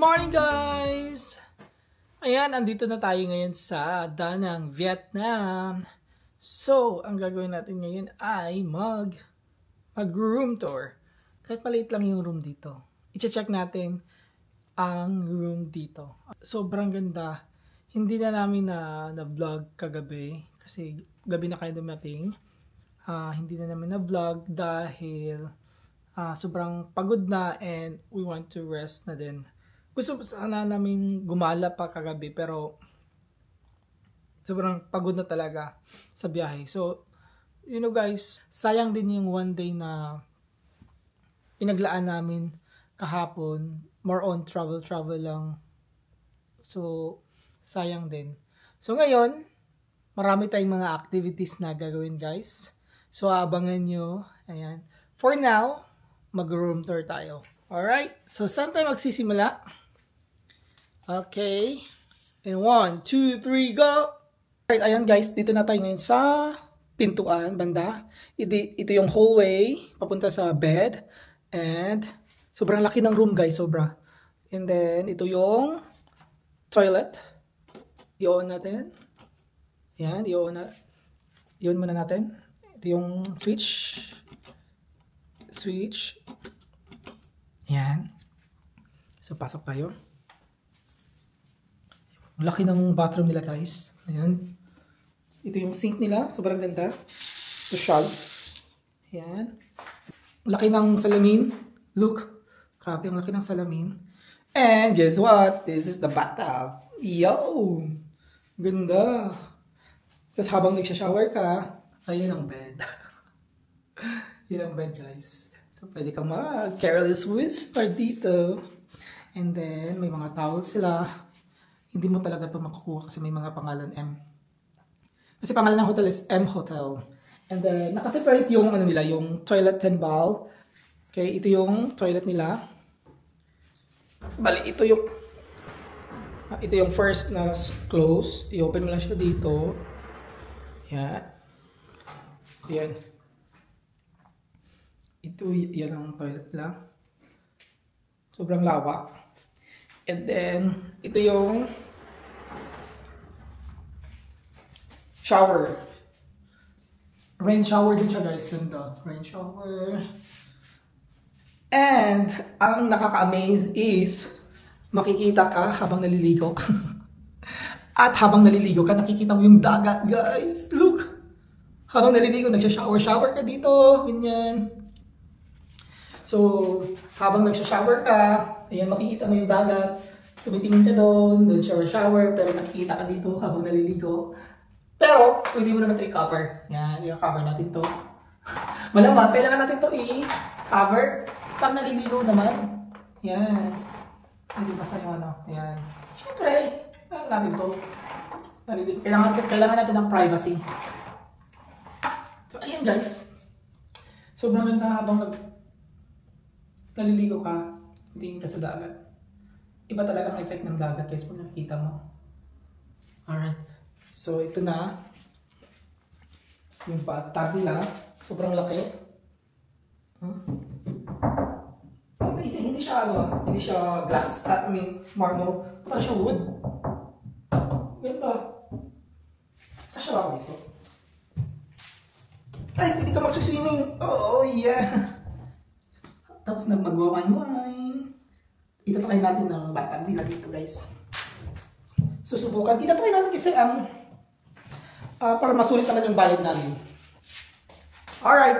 morning guys! Ayan, andito na tayo ngayon sa Da Nang, Vietnam. So, ang gagawin natin ngayon ay mag-room tour. Kahit maliit lang yung room dito. I-check natin ang room dito. Sobrang ganda. Hindi na namin na-vlog kagabi kasi gabi na kayo dumating. Hindi na namin na-vlog dahil sobrang pagod na and we want to rest na din. Gusto sana namin gumala pa kagabi pero sobrang pagod na talaga sa biyahe. So, you know guys, sayang din yung one day na pinaglaan namin kahapon. More on travel lang. So, sayang din. So, ngayon, marami tayong mga activities na gagawin guys. So, abangan nyo. Ayan. For now, mag-room tour tayo. Alright, so saan tayo magsisimula? Okay. And 1, 2, 3, go! Alright, ayan guys, dito na tayo ngayon sa pintuan, banda. Ito yung hallway, papunta sa bed. And sobrang laki ng room guys, sobra. And then, ito yung toilet. I-on natin. Ayan, i-on muna natin. Ito yung switch. Ayan. So, pasok tayo. Laki ng bathroom nila, guys. Ayan. Ito yung sink nila. Sobrang ganda. Ito, shag. Ayan. Laki ng salamin. Look. Grabe, ang laki ng salamin. And guess what? This is the bathtub. Yo! Ganda. Tapos habang nagsha-shower ka, ayun ang bed. Yan ang bed, guys. So, pwede kang mag-careless whisper dito. And then, may mga towels sila. Hindi mo talaga ito makukuha kasi may mga pangalan M. Kasi pangalan ng hotel is M Hotel. And then, nakaseparate yung, nila, yung toilet and bowl. Okay, ito yung toilet nila. Bali, ito yung first na close. I-open mo lang siya dito. Yan. Yan. Yan ang toilet nila. Sobrang lawak. And then, ito yung shower. Rain shower din siya guys. Ganda. Rain shower. And, ang nakaka-amaze is, makikita ka habang naliligo. At habang naliligo ka, nakikita mo yung dagat guys. Look! Habang naliligo, nagsha-shower ka dito. Ganyan. So, habang nagsha-shower ka, ayan, makikita mo yung dagat, tumitingin ka doon shower, pero nakikita ka dito habang naliligo. Pero, hindi mo naman ito i-cover. Yan, i-cover natin to. Malamang, kailangan natin to i-cover pag naliligo naman. Yan. Hindi pa sa'yo, Yan. Siyempre, kailangan natin to. Naliligo. Kailangan natin ng privacy. So, ayan guys. Sobrang ganda habang naliligo ka, tingin ka sa dagat. Iba talaga ang effect ng dagat guys kung nakikita mo. Alright. So, ito na. Yung bathtub nila. Sobrang laki. Amazing. Hindi siya glass. Marble. Parang siya wood. Ganda. Kasya ako dito. Ay, pwede ka magsuswimming. Oh, yeah. Tapos magwawain-wain. Itatry natin ng batang nila dito guys. Susubukan. Itatry natin kasi para masulit naman yung bayad namin. Alright.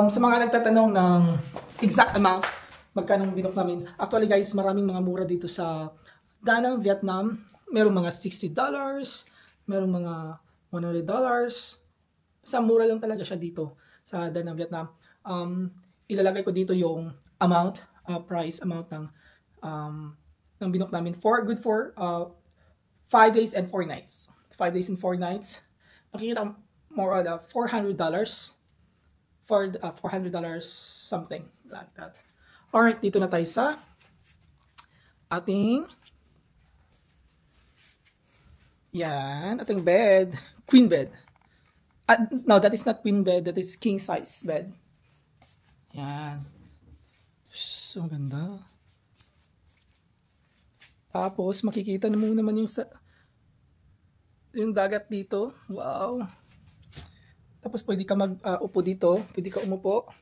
Sa mga nagtatanong ng exact amount, magkano binok namin. Actually guys, maraming mga mura dito sa Da Nang, Vietnam. Merong mga $60. Merong mga $100. Basta mura lang talaga siya dito sa Da Nang, Vietnam. Ilalagay ko dito yung amount, price amount ng binok namin good for 5 days and 4 nights. 5 days and 4 nights. Nakikita more on $400 for $400 something like that. Alright, dito na tayo sa ating ating bed, queen bed. No, that is not queen bed, that is king size bed. Yan. So, ganda. Tapos makikita mo naman yung dagat dito. Wow. Tapos pwede ka mag-upo dito. Pwede ka umupo.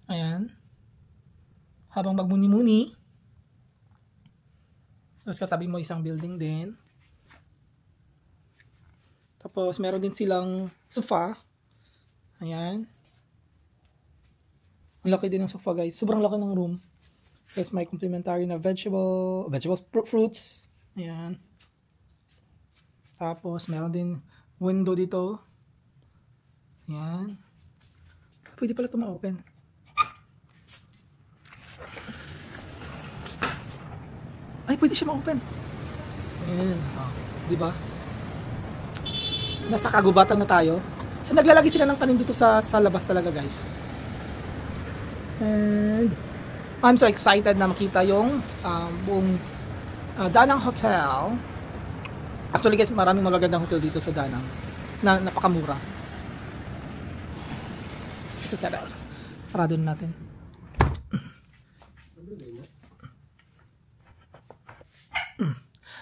Ayan. Habang magmuni-muni. Tapos katabi mo isang building din. Tapos meron din silang sofa. Ayan. Ang laki din ng sofa, guys. Sobrang laki ng room. Tapos may complimentary na fruits. Ayan. Tapos meron din window dito. Ayan. Pwede pala ito ma-open. Ay, pwede siya ma-open. Ayan. Oh, diba? Nasa kagubatan na tayo. So, naglalagay sila ng tanim dito sa labas talaga, guys. And I'm so excited na makita yung buong Danang Hotel. Actually, guys, maraming magagandang hotel dito sa Danang na napakamura. Sarado na natin.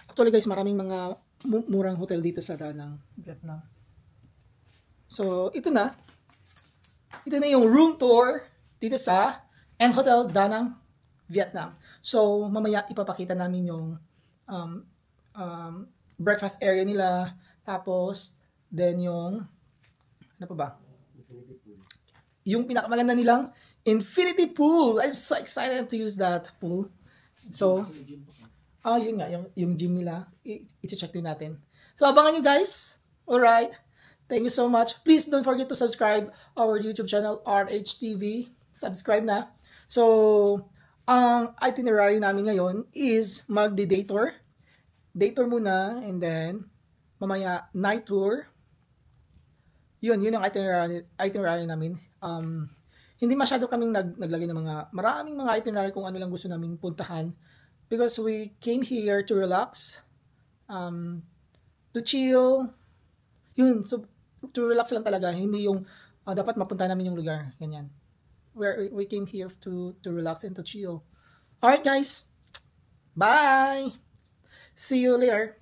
Actually, guys, maraming mga murang hotel dito sa Danang, Vietnam. So, ito na yung room tour dito sa M Hotel Danang, Vietnam. So, mamaya ipapakita namin yung breakfast area nila. Tapos, then yung, ano pa ba? Yung pinakamaganda nilang infinity pool. I'm so excited to use that pool. So, yun nga, yung gym nila. I-check din natin. So, abangan nyo, guys. Alright. Thank you so much. Please don't forget to subscribe our YouTube channel, RHTV. Subscribe na. So, ang itinerary namin ngayon is mag-day tour. Day tour muna, and then, mamaya, night tour. Yun ang itinerary namin. Hindi masyado kaming naglagay ng maraming mga itinerary kung ano lang gusto naming puntahan. Because we came here to relax, to chill. Yun, so to relax lang talaga. Hindi yung dapat mapunta namin yung lugar. Ganyan. We came here to relax and to chill. Alright, guys. Bye! See you later.